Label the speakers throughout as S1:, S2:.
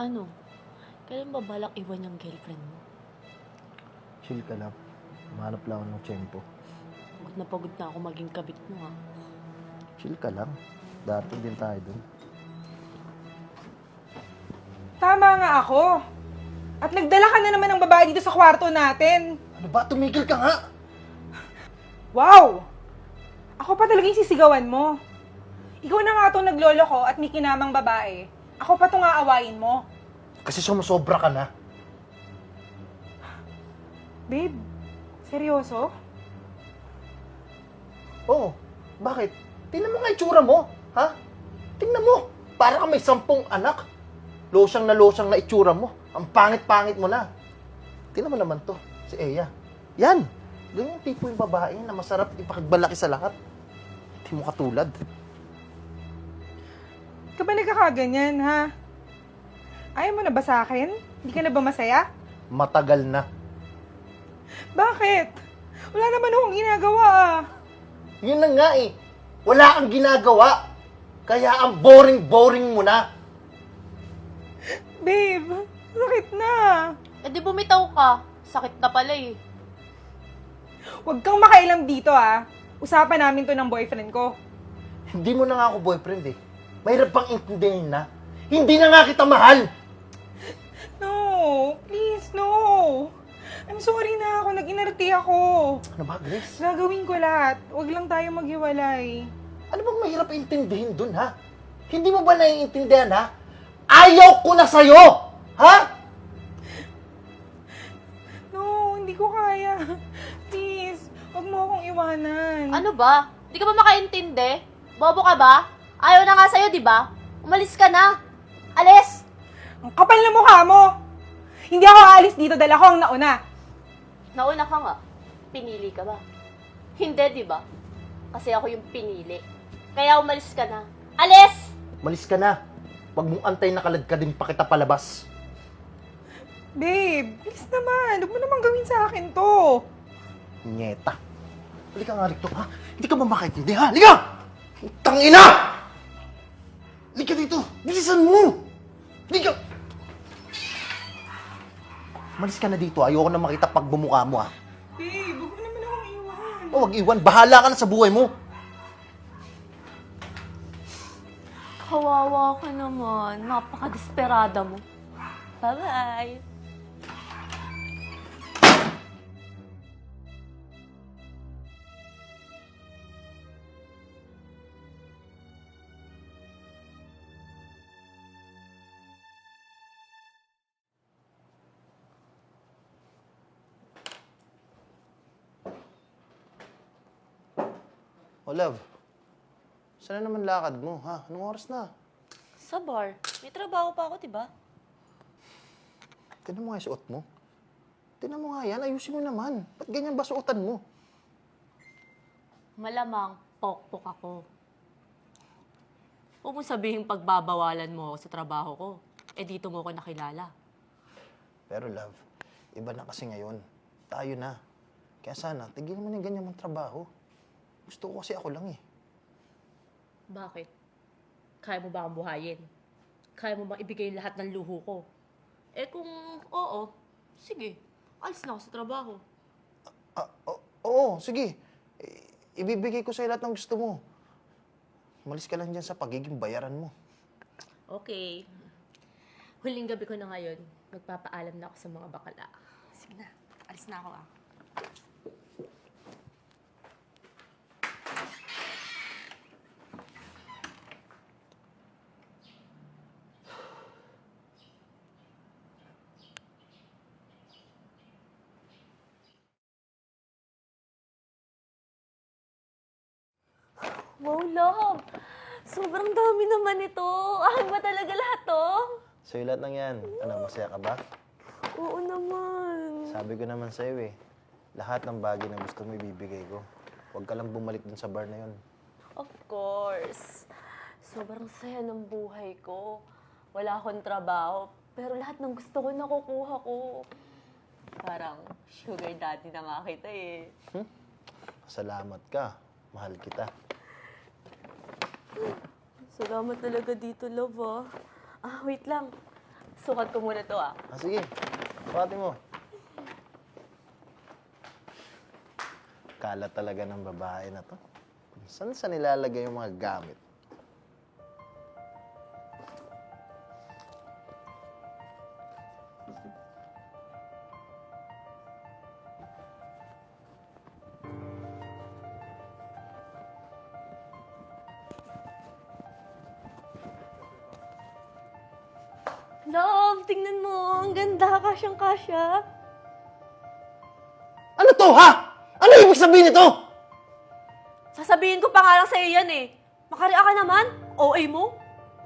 S1: Ano? Kailan ba balak iwan yung girlfriend mo?
S2: Chill ka lang. Mahanap lang ako ng tiyempo.
S1: Pagod na ako maging kabit mo, ha?
S2: Chill ka lang. Darating din tayo dun.
S3: Tama nga ako. At nagdala ka na naman ng babae dito sa kwarto natin.
S2: Ano ba? Tumigil ka nga!
S3: Wow! Ako pa talagang sisigawan mo. Ikaw na nga itong naglolo ko at may kinamang babae. Ako pa itong aawayin mo.
S2: Kasi sumusobra ka na.
S3: Babe, seryoso?
S2: Oo. Bakit? Tingnan mo nga itsura mo. Ha? Tingnan mo. Para ka may 10 anak. Losyang na itsura mo. Ang pangit-pangit mo na. Tingnan mo naman to. Si Eya. Yan. Ganyan tipo yung babae na masarap ipakagbalaki sa lahat. Hindi mo katulad.
S3: Ka ba nagkakaganyan, ha? Ayaw mo na ba sa akin? Hindi ka na ba masaya?
S2: Matagal na.
S3: Bakit? Wala naman akong ginagawa, ah.
S2: Yun na nga eh. Wala kang ginagawa. Kaya ang boring-boring mo na.
S3: Babe, sakit na.
S1: Eh di bumitaw ka. Sakit na pala eh.
S3: Huwag kang makailam dito, ah. Usapan namin to ng boyfriend ko.
S2: Hindi mo na nga ako boyfriend eh. Mahirap bang intindihin na? Hindi na nga kita mahal.
S3: No, please, no. I'm sorry na ako. Nag-inarte ako.
S2: Ano ba, Grace?
S3: Gagawin ko lahat. Huwag lang tayo maghiwalay.
S2: Ano bang mahirap intindihin dun, ha? Hindi mo ba naiintindihan, ha? Ayaw ko na sa'yo! Ha?
S3: No, hindi ko kaya. Please, huwag mo akong iwanan.
S1: Ano ba? Di ka ba makaintindi? Bobo ka ba? Ayaw na nga sa'yo, di ba? Umalis ka na. Alis!
S3: Ang kapal na mukha mo! Hindi ako aalis dito dahil ako ang nauna.
S1: Nauna ka nga. Pinili ka ba? Hindi, di ba? Kasi ako yung pinili. Kaya umalis ka na. Alis!
S2: Malis ka na. Huwag mong antay na kalad ka din pa kita palabas.
S3: Babe, please naman. Huwag mo naman gawin sa akin to.
S2: Nyeta. Halika nga rito, ha? Hindi ka ba makaintindi, ha? Halika! Tangina! Halika dito! Bilisan mo! Halika! Malis ka na dito. Ayoko na makita pag bumukha mo, ha?
S3: Babe, huwag mo naman akong iwan.
S2: O, wag iwan. Bahala ka na sa buhay mo.
S1: Kawawa ka naman. Napaka-desperada mo. Bye-bye!
S2: O, love. Saan na naman lakad mo, ha? Anong oras na?
S1: Sa bar. May trabaho pa ako, diba?
S2: Tignan mo nga yung suot mo. Tignan mo nga yan. Ayusin mo naman. Ba't ganyan ba suotan mo?
S1: Malamang pokpok ako. Huwag mong sabihin pagbabawalan mo ako sa trabaho ko. Eh dito mo ako nakilala.
S2: Pero love, iba na kasi ngayon. Tayo na. Kaya sana, tigil mo na yung ganyan mong trabaho. Gusto ko kasi ako lang eh.
S1: Bakit? Kaya mo ba akong buhayin? Kaya mo bang ibigay lahat ng luho ko? Eh kung oo, sige. Alis na ako sa trabaho.
S2: Oo, sige. Ibibigay ko sa'yo lahat ng gusto mo. Umalis ka lang dyan sa pagiging bayaran mo.
S1: Okay. Huling gabi ko na ngayon. Magpapaalam na ako sa mga bakala. Sige na. Alis na ako ah. Wow, love! Sobrang dami naman ito. Ahag ba talaga lahat to?
S2: Sa'yo lahat ng yan. Ano, masaya ka ba?
S1: Oo naman.
S2: Sabi ko naman sa'yo eh. Lahat ng bagay na gusto mo ibibigay ko. Huwag ka lang bumalik dun sa bar na yun.
S1: Of course. Sobrang saya ng buhay ko. Wala akong trabaho, pero lahat ng gusto ko nakukuha ko. Parang sugar daddy na nga kita eh.
S2: Salamat ka. Mahal kita.
S1: Salamat talaga dito, love, ah. Ah, wait lang. Sukat ko muna to ah.
S2: Sige, pati mo. Kala talaga ng babae na to. Saan sa nilalagay yung mga gamit?
S1: Love, tingnan mo. Ang ganda. Kasyang-kasya.
S2: Ano to, ha? Ano ibig sabihin nito?
S1: Sasabihin ko pa nga lang sa'yo yan eh. Makaria ka naman. OA mo.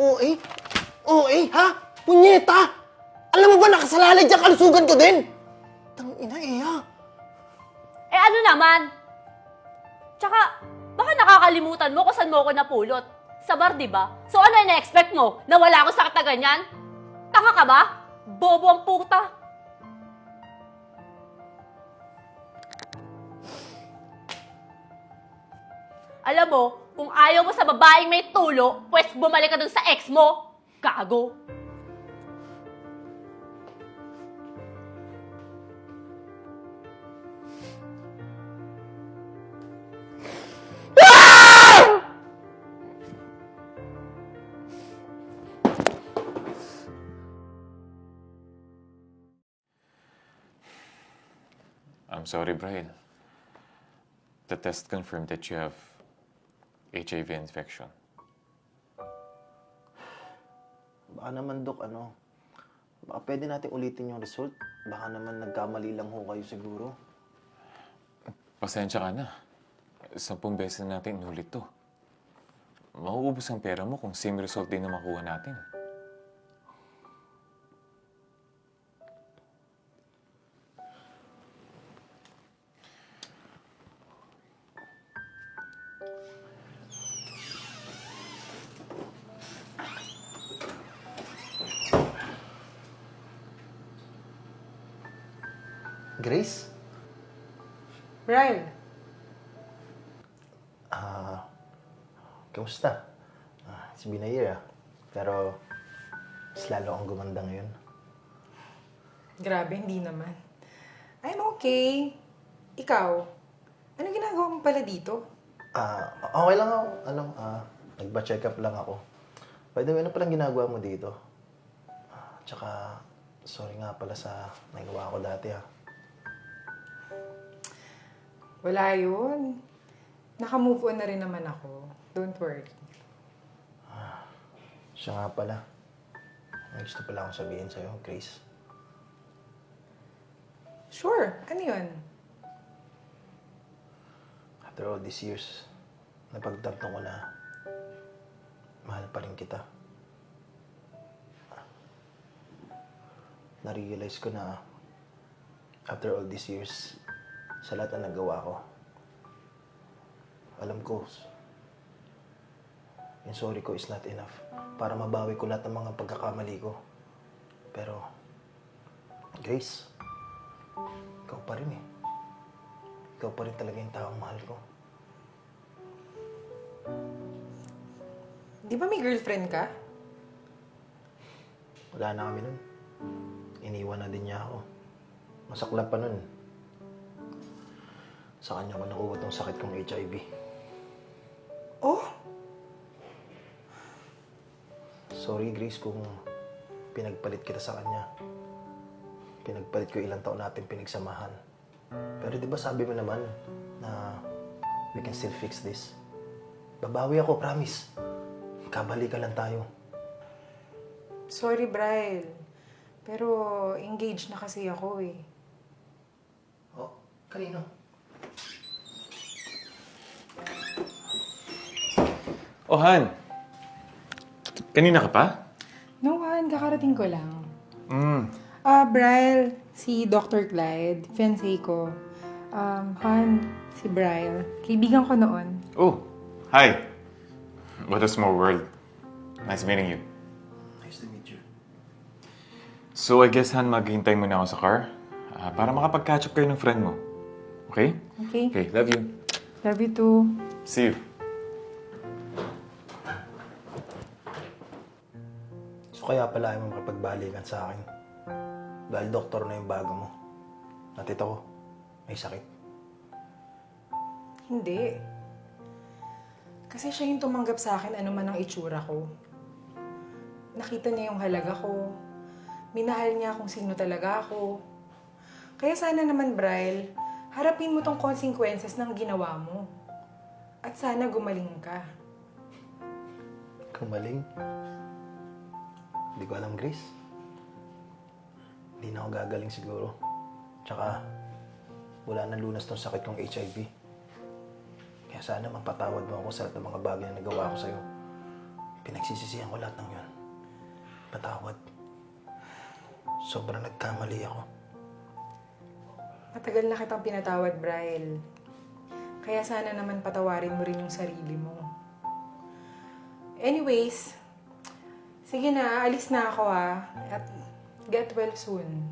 S2: OA? OA, ha? Punyeta! Alam mo ba nakasalalay dyan kalusugan ko din? Tangina eh, ha?
S1: Eh ano naman? Tsaka, baka nakakalimutan mo kung saan mo ako napulot. Sa bar, di ba? So ano yung na-expect mo? Na wala akong sakit na ganyan? Tanga ka ba? Bobo ang puta. Alam mo, kung ayaw mo sa babaeng may tulo, pwes bumalik ka dun sa ex mo. Gago.
S4: I'm sorry, Brian. The test confirmed that you have HIV infection.
S2: Baka naman, Dok, baka pwede natin ulitin yung result. Baka naman nagkamali lang ho kayo siguro.
S4: Pasensya ka na. 10 beses na natin inulit to. Mauubos ang pera mo kung same result din na makuha natin.
S2: Grace?
S3: Brian,
S2: Kamusta? Si Binayir, Pero, mas lalo akong gumanda ngayon.
S3: grabe, hindi naman. I'm okay. Ikaw, ano ginagawa mo pala dito?
S2: Okay lang ako. Nagpa-check up lang ako. By the way, ano palang ginagawa mo dito? Tsaka, sorry nga pala sa nagawa ko dati,
S3: Wala yun. Naka-move on na rin naman ako. Don't worry.
S2: Siya nga pala. May gusto pala akong sabihin sa'yo, Grace.
S3: Sure, ano yun?
S2: After all these years, napagtanto ko na mahal pa rin kita. Na-realize ko na after all these years, sa lahat na nagawa ko, alam ko, yung sorry ko is not enough para mabawi ko lahat ng mga pagkakamali ko. Pero, Grace, ikaw pa rin eh. Ikaw pa rin talaga yung taong mahal ko.
S3: Di ba may girlfriend ka?
S2: Wala na kami nun. Iniwan na din niya ako. Masaklap pa nun. Sa kanya ko nakuha tong sakit kong HIV.
S3: Oh,
S2: Sorry, Grace, kung pinagpalit kita sa kanya. Pinagpalit ko ilang taon natin pinagsamahan. Pero di ba sabi mo naman na we can still fix this? Babawi ako, promise. Kabalikan lang tayo.
S3: sorry, Brian. Pero engaged na kasi ako eh.
S2: Oh, kanino?
S4: Oh, Han! Kanina ka pa?
S3: No, Han, kakarating ko lang.
S4: Mm.
S3: Brian, si Dr. Clyde, fiancé ko. Han, si Brian, kaibigan ko noon.
S4: Oh, hi! What a small world. Nice meeting you.
S2: Nice to meet you.
S4: So, I guess, Han, maghihintay muna ako sa car para makapag-catch up kayo ng friend mo. Okay?
S3: Okay?
S4: Okay, love you.
S3: Love you too.
S4: See you.
S2: So kaya pala ayaw mo makipagbalikan sa akin. Dahil doktor na yung bago mo. Natita ko, may sakit.
S3: Hindi. Kasi siya yung tumanggap sa akin ano man ang itsura ko. Nakita niya yung halaga ko. Minahal niya kung sino talaga ako. Kaya sana naman, Bryle, harapin mo tong consequences ng ginawa mo. At sana gumaling ka.
S2: Kumaling. Hindi ko alam, Grace. Hindi na ako gagaling siguro. Tsaka, wala na lunas tong sakit kong HIV. Kaya sana mapatawad mo ako sa lahat ng mga bagay na nagawa ko sa'yo. Pinagsisisihan ko lahat ng yun. Patawad. Sobrang nagkamali ako.
S3: Matagal na kitang pinatawad, Bryle. Kaya sana naman patawarin mo rin yung sarili mo. Anyways, sige na, aalis na ako ha. At get well soon.